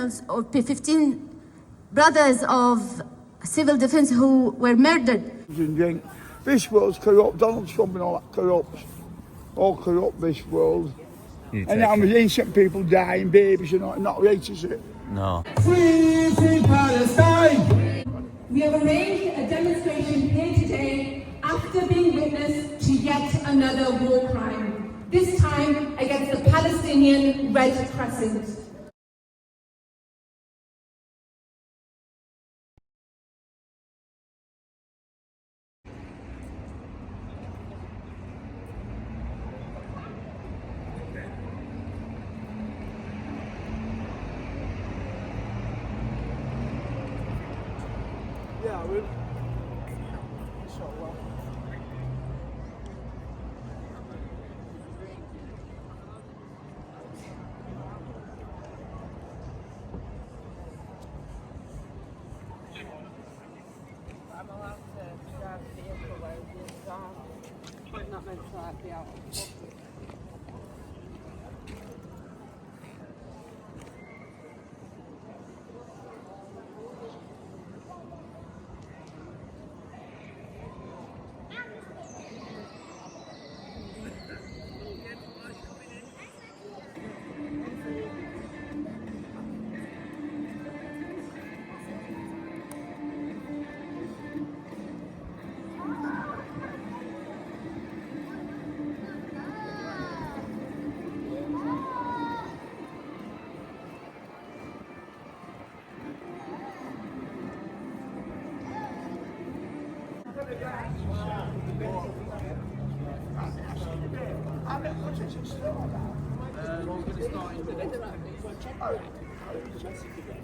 persons or 15 brothers of civil defense who were murdered. This world's corrupt. Donald Trump and all that corrupt. All corrupt, this world. And now with innocent people dying, babies, not right, is it? No. Free, free Palestine! We have arranged a demonstration here today after being witness to yet another war crime, this time against the Palestinian Red Crescent. Yeah, I will. So, I'm allowed to drive the vehicle where I'm not meant to be out.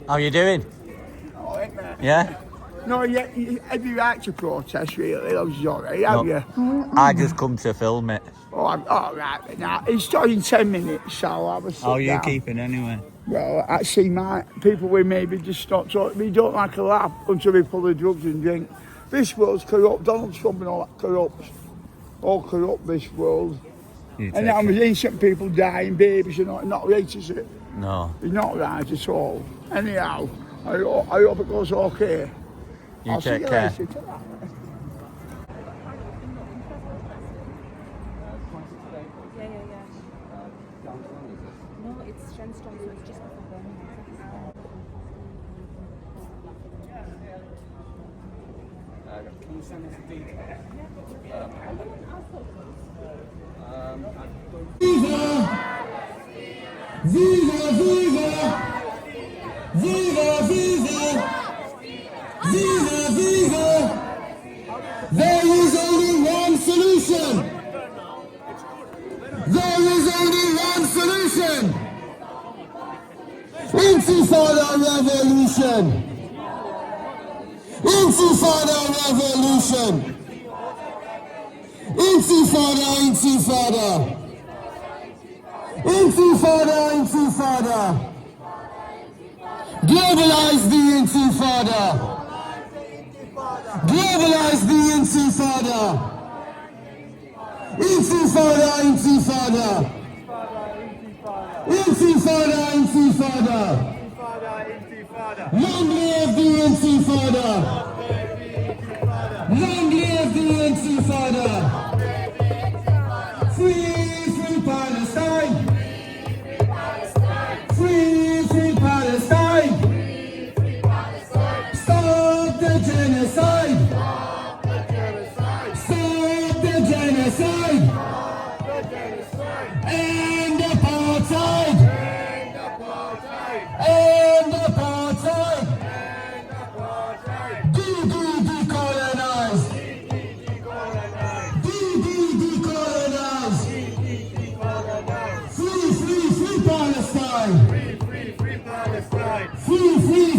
How you doing? oh, ain't there? Yeah? No, have you right to protest, really? I was alright, have you? I just come to film it. Oh, all right. Now, it's starting 10 minutes, so I'll have a sit How are you down. keeping anyway? Well, I see my people with maybe just stop talking. We don't like a laugh until we pull the drugs and drink. This world's corrupt. Donald Trump and all that corrupt. All corrupt, this world. And now with innocent people dying, babies, not right, is it? No. It's not right at all. Anyhow, I hope it goes okay. You take care. Yeah. No, it's Shenstone, so it's just before Birmingham. Can you send us the details? Viva! Viva! Viva! Viva! Viva! There is only one solution! There is only one solution! Intifada revolution! Intifada revolution! Intifada, intifada! Intifada, intifada! Globalize the intifada! Globalize the intifada! Intifada, intifada! Intifada, intifada! Long live the intifada! Long live the intifada! Free, free Palestine! Free, free Palestine! Stop the genocide! Stop the genocide! End apartheid! End apartheid! Decolonize! Decolonize! Free Palestine! Free Palestine!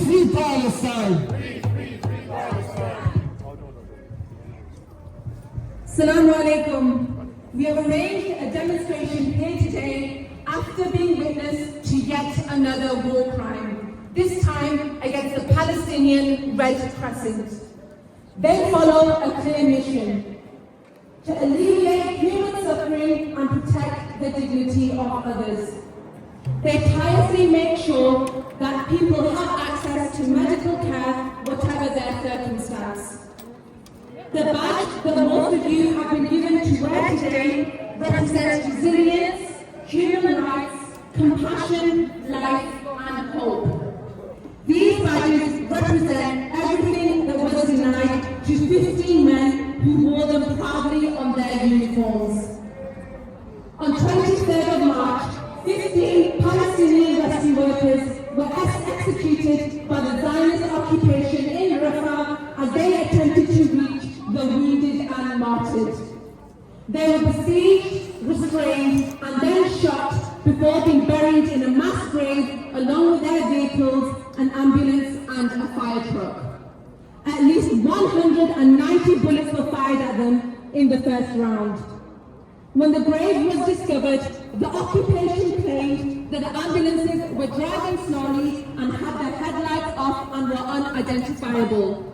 Free Palestine! Assalamu alaikum. We have arranged a demonstration here today after being witness to yet another war crime, this time against the Palestinian Red Crescent. They follow a clear mission: to alleviate human suffering and protect the dignity of others. They tirelessly make sure that people have access to medical care, whatever their circumstance. The badge that most of you have been given to wear today represents resilience, human rights, compassion, life, and hope. These badges represent everything that was denied to 15 men who wore them proudly on their uniforms. On 23rd of March, 15 Palestinian rescue workers were executed by the Zionist occupation in Rafah as they attempted to reach the wounded and martyred. They were besieged, restrained, and then shot before being buried in a mass grave along with their vehicles, an ambulance, and a fire truck. At least 190 bullets were fired at them in the first round. When the grave was discovered, the occupation claimed that the ambulances were driving slowly and had their headlights off and were unidentifiable.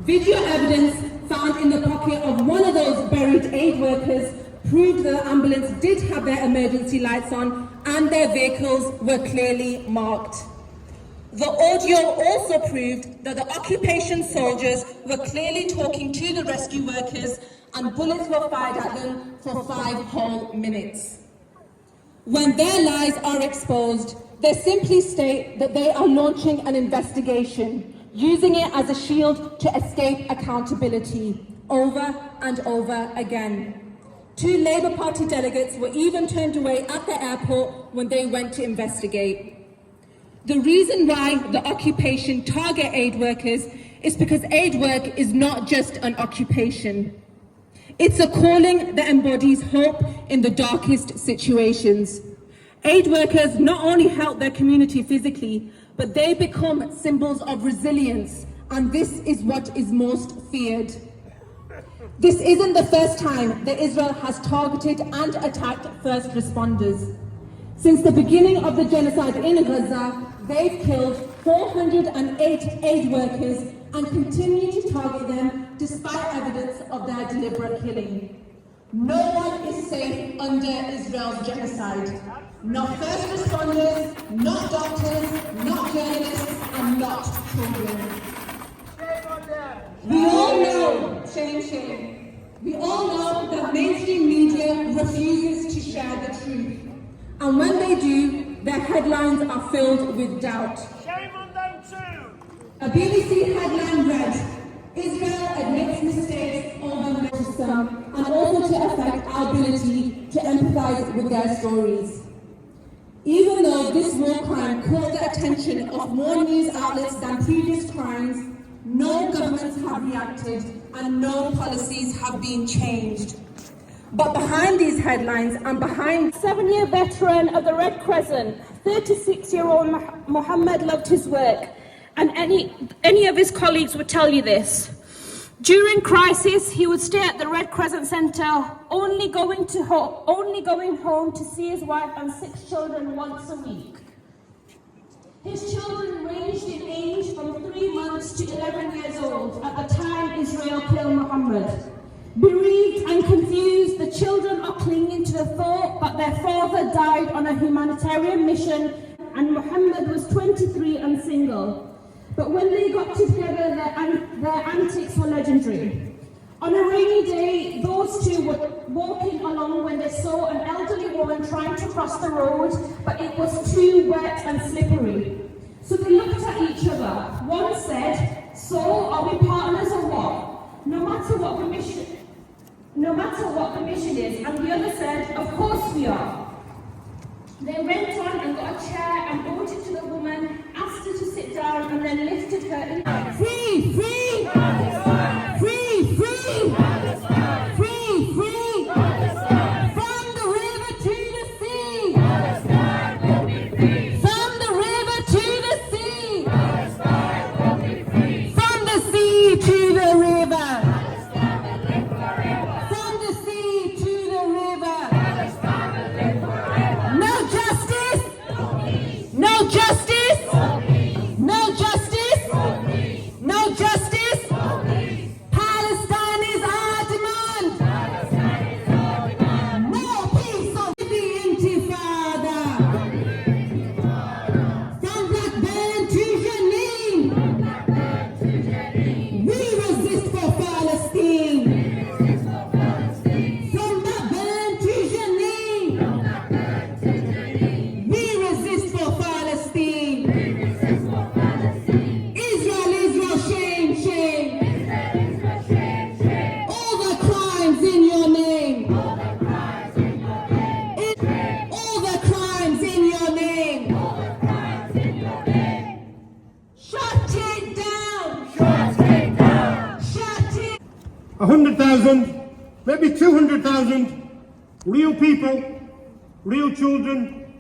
Video evidence found in the pocket of one of those buried aid workers proved the ambulance did have their emergency lights on and their vehicles were clearly marked. The audio also proved that the occupation soldiers were clearly talking to the rescue workers and bullets were fired at them for 5 whole minutes. When their lies are exposed, they simply state that they are launching an investigation, using it as a shield to escape accountability over and over again. 2 Labour Party delegates were even turned away at the airport when they went to investigate. The reason why the occupation target aid workers is because aid work is not just an occupation. It's a calling that embodies hope in the darkest situations. Aid workers not only help their community physically, but they become symbols of resilience, and this is what is most feared. This isn't the first time that Israel has targeted and attacked first responders. Since the beginning of the genocide in Gaza, they've killed 408 aid workers and continue to target them despite evidence of their deliberate killing. No one is safe under Israel's genocide. Not first responders, not doctors, not journalists, and not children. We all know, shame. We all know that mainstream media refuses to share the truth. And when they do, their headlines are filled with doubt. Shame on them too! A BBC headline read, Israel admits mistakes over racism and also to affect our ability to empathize with their stories. Even though this war crime caught the attention of more news outlets than previous crimes, no governments have reacted and no policies have been changed. But behind these headlines and behind 7-year veteran of the Red Crescent, 36-year-old Mohammed loved his work, and any of his colleagues would tell you this. During crisis, he would stay at the Red Crescent Centre, only going home to see his wife and 6 children once a week. His children ranged in age from 3 months to 11 years old at the time Israel killed Mohammed. Bereaved and confused, the children are clinging to the thought that their father died on a humanitarian mission and Mohammed was 23 and single. But when they got together, their antics were legendary. On a rainy day, those two were walking along when they saw an elderly woman trying to cross the road, but it was too wet and slippery. So they looked at each other. One said, "So, are we partners or what? No matter what the mission is." And the other said, "Of course we are." They went on and got a chair and brought it to the woman, asked her to sit down, and then lifted her in. Free! Free! Free! Free! Free! Free! From the river to the sea! From the river to the sea! From the sea to the river! From the sea to the river! No justice! No justice! No justice! No 100,000, maybe 200,000 real people, real children,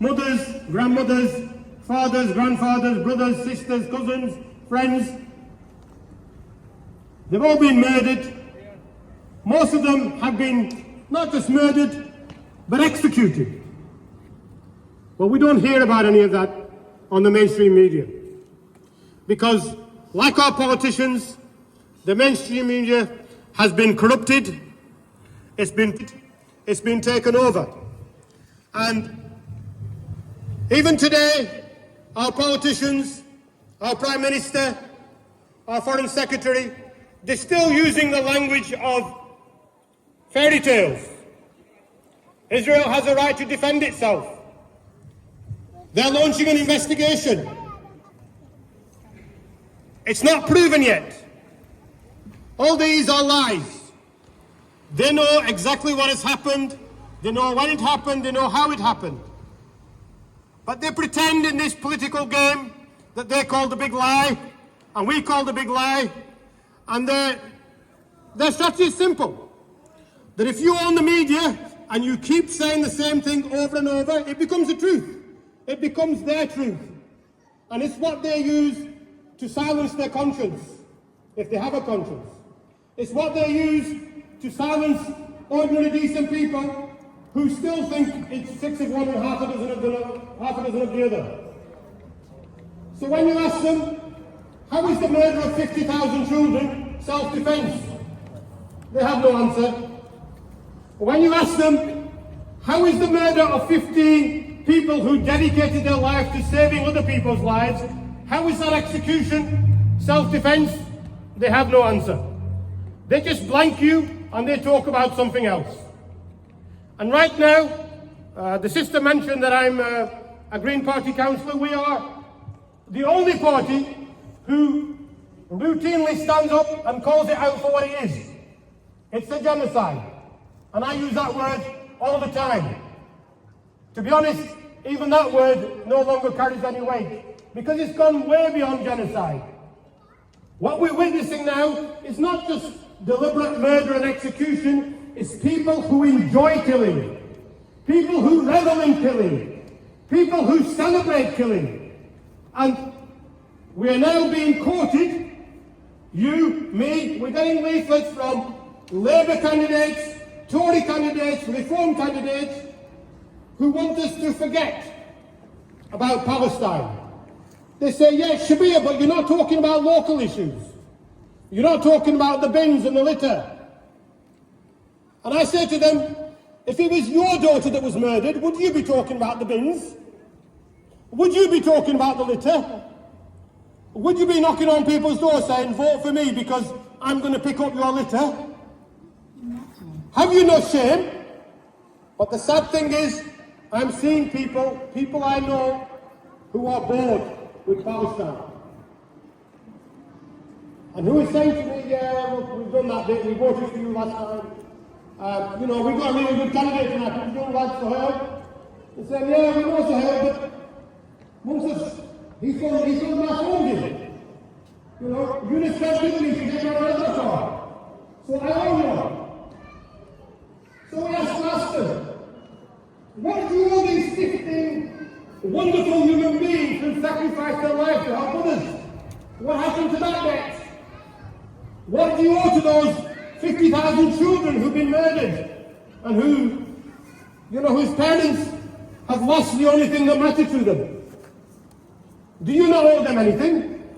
mothers, grandmothers, fathers, grandfathers, brothers, sisters, cousins, friends. They've all been murdered. Most of them have been not just murdered, but executed. Well, we don't hear about any of that on the mainstream media. Because, like our politicians, the mainstream media has been corrupted, it's been taken over. And even today, our politicians, our Prime Minister, our Foreign Secretary, they're still using the language of fairy tales. Israel has a right to defend itself. They're launching an investigation. It's not proven yet. All these are lies. They know exactly what has happened. They know when it happened. They know how it happened. But they pretend in this political game that they call the big lie, and we call the big lie. And their strategy is simple. That if you own the media and you keep saying the same thing over and over, it becomes the truth. It becomes their truth. And it's what they use to silence their conscience, if they have a conscience. It's what they use to silence ordinary decent people who still think it's 6 of one and half a dozen of the other. So when you ask them, how is the murder of 50,000 children self-defense? They have no answer. When you ask them, how is the murder of 15 people who dedicated their life to saving other people's lives, how is that execution self-defense? They have no answer. They just blank you and they talk about something else. And right now, the sister mentioned that I'm a Green Party councillor. We are the only party who routinely stands up and calls it out for what it is. It's a genocide. And I use that word all the time. To be honest, even that word no longer carries any weight because it's gone way beyond genocide. What we're witnessing now is not just deliberate murder and execution, it's people who enjoy killing, people who revel in killing, people who celebrate killing. And we are now being courted, you, me, we're getting leaflets from Labour candidates, Tory candidates, Reform candidates, who want us to forget about Palestine. They say, yes, Shabir, but you're not talking about local issues. You're not talking about the bins and the litter. And I say to them, if it was your daughter that was murdered, would you be talking about the bins? Would you be talking about the litter? Would you be knocking on people's doors saying, vote for me because I'm going to pick up your litter? Have you no shame? But the sad thing is, I'm seeing people I know, who are bored with Palestine. And who is saying to me, yeah, look, we've done that bit, we voted for you last time. We've got a really good candidate tonight, we've done that for her. They say, yeah, we know for her, but Moses, he's from my home. You just can't with me to get your other car. So I own you. So we asked Master, what do all these 15 wonderful human beings who sacrificed their life to help others? What happened to that debt? What do you owe to those 50,000 children who've been murdered and whose parents have lost the only thing that mattered to them? Do you not owe them anything?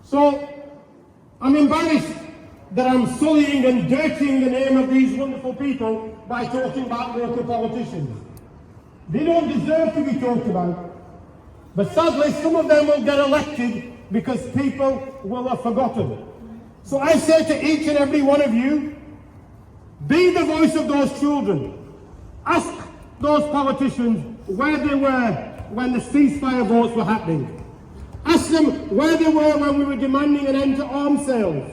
So I'm embarrassed that I'm sullying and dirtying the name of these wonderful people by talking about local politicians. They don't deserve to be talked about. But sadly, some of them will get elected because people will have forgotten. So I say to each and every one of you, be the voice of those children. Ask those politicians where they were when the ceasefire votes were happening. Ask them where they were when we were demanding an end to arms sales.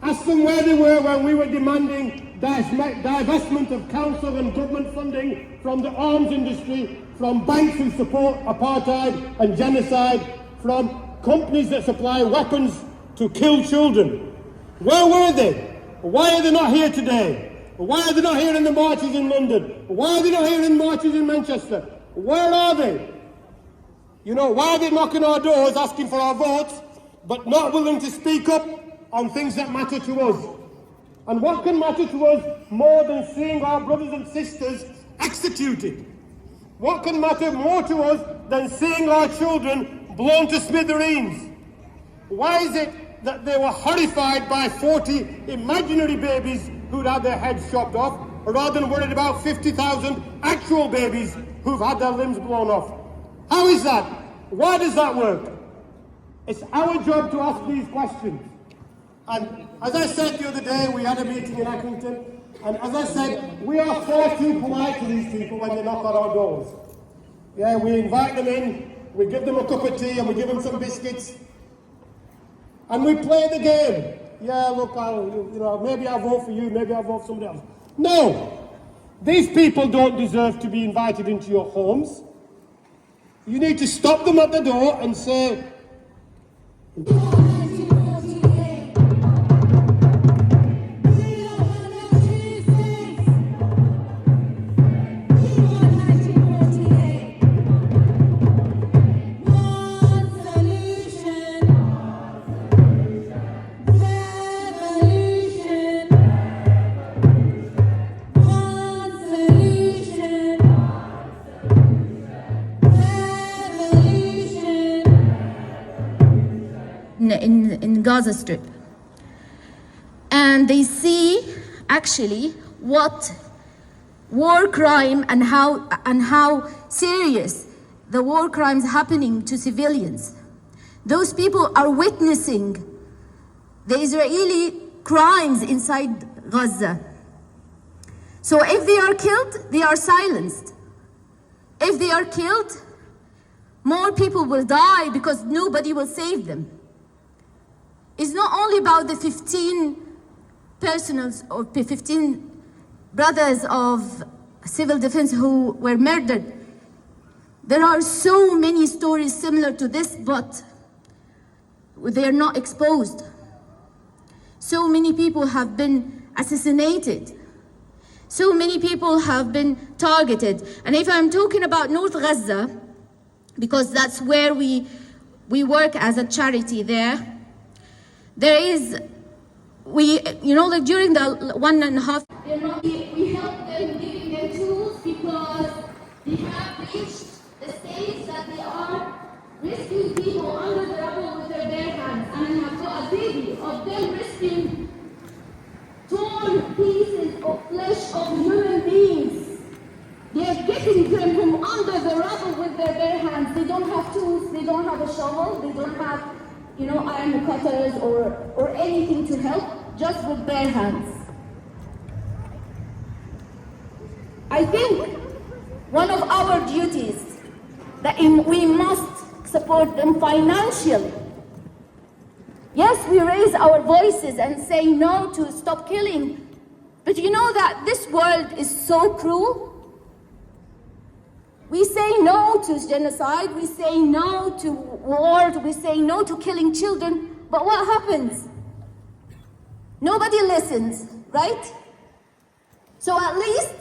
Ask them where they were when we were demanding divestment of council and government funding from the arms industry, from banks who support apartheid and genocide, from companies that supply weapons to kill children. Where were they? Why are they not here today? Why are they not here in the marches in London? Why are they not here in the marches in Manchester? Where are they? You know, why are they knocking our doors asking for our votes, but not willing to speak up on things that matter to us? And what can matter to us more than seeing our brothers and sisters executed? What can matter more to us than seeing our children blown to smithereens? Why is it that they were horrified by 40 imaginary babies who'd had their heads chopped off, rather than worried about 50,000 actual babies who've had their limbs blown off? How is that? Why does that work? It's our job to ask these questions. And as I said the other day, we had a meeting in Accrington, and as I said, we are far too polite to these people when they knock on our doors. Yeah, we invite them in, we give them a cup of tea, and we give them some biscuits, and we play the game. Yeah, look, maybe I'll vote for you, maybe I'll vote for somebody else. No! These people don't deserve to be invited into your homes. You need to stop them at the door and say, in Gaza Strip, and they see actually what war crime and how serious the war crimes happening to civilians. Those people are witnessing the Israeli crimes inside Gaza. So if they are killed, they are silenced. If they are killed, more people will die because nobody will save them. It's not only about the 15 personals or 15 brothers of civil defense who were murdered. There are so many stories similar to this, but they are not exposed. So many people have been assassinated. So many people have been targeted. And if I'm talking about North Gaza, because that's where we work as a charity there, there is, like during the 1.5 we help them giving them tools because they have reached the stage that they are rescuing people under the rubble with their bare hands. And I have got a video of them rescuing torn pieces of flesh of human beings. They are getting them from under the rubble with their bare hands. They don't have tools, they don't have a shovel, they don't have iron cutters or anything to help, just with bare hands. I think one of our duties that we must support them financially. Yes, we raise our voices and say no to stop killing, but you know that this world is so cruel. We say no to genocide, we say no to war, we say no to killing children, but what happens? Nobody listens, right? So at least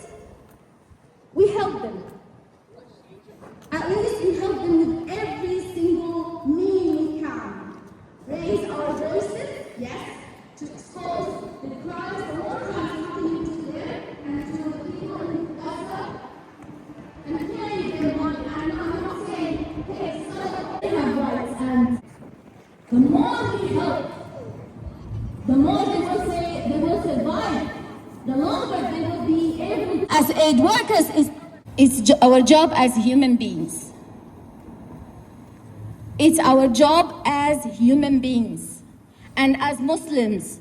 we help them. At least we help them with every single means we can. Raise our voices, yes, to expose the crimes, the war crimes happening to them and to the people in Gaza. And carry them on, and I'm not saying, hey, so they have rights, and the more we help, the more they will say they will survive, the longer they will be able. As aid workers, it's our job as human beings. It's our job as human beings. And as Muslims,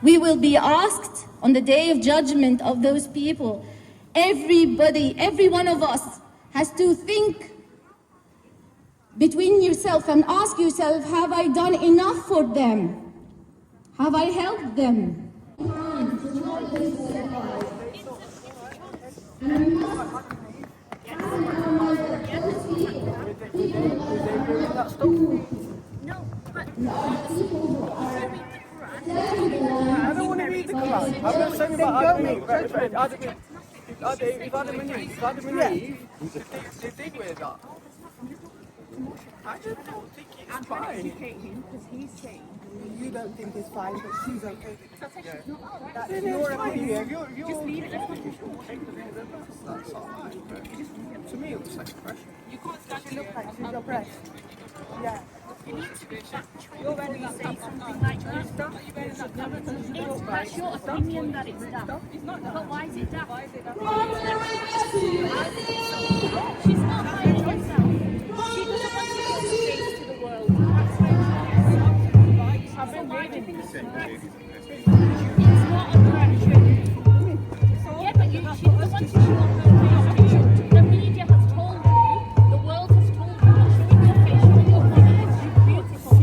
we will be asked on the day of judgment of those people. Everybody, every one of us has to think between yourself and ask yourself, have I done enough for them? Have I helped them? No. I don't want to read the Quran. I'm not saying about Adam and Eve. If Adam and Eve, did they wear that? I just don't think it's fine. Because he's saying You don't think it's fine, but she's okay. that's Then your it's fine. opinion. You're Just leave it. That's all right. But to me, it looks like oppression. You can't stand She looks like she's oppressed. Yeah. You need to be factual before you say something like that. That's your opinion that it's daft. But why is it daft? She's not hiding herself. She doesn't want to show her face to the world. That's why she's I've been reading it's not oppression. Yeah, but she doesn't want to show her face. The media has told you, the world has told you, showing your face, showing your body is beautiful.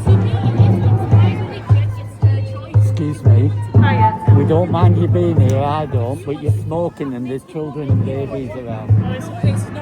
To me, it's my religion, it's her choice. Excuse me. Hiya. We don't mind you being here, I don't, but you're smoking and there's children and babies around. It's not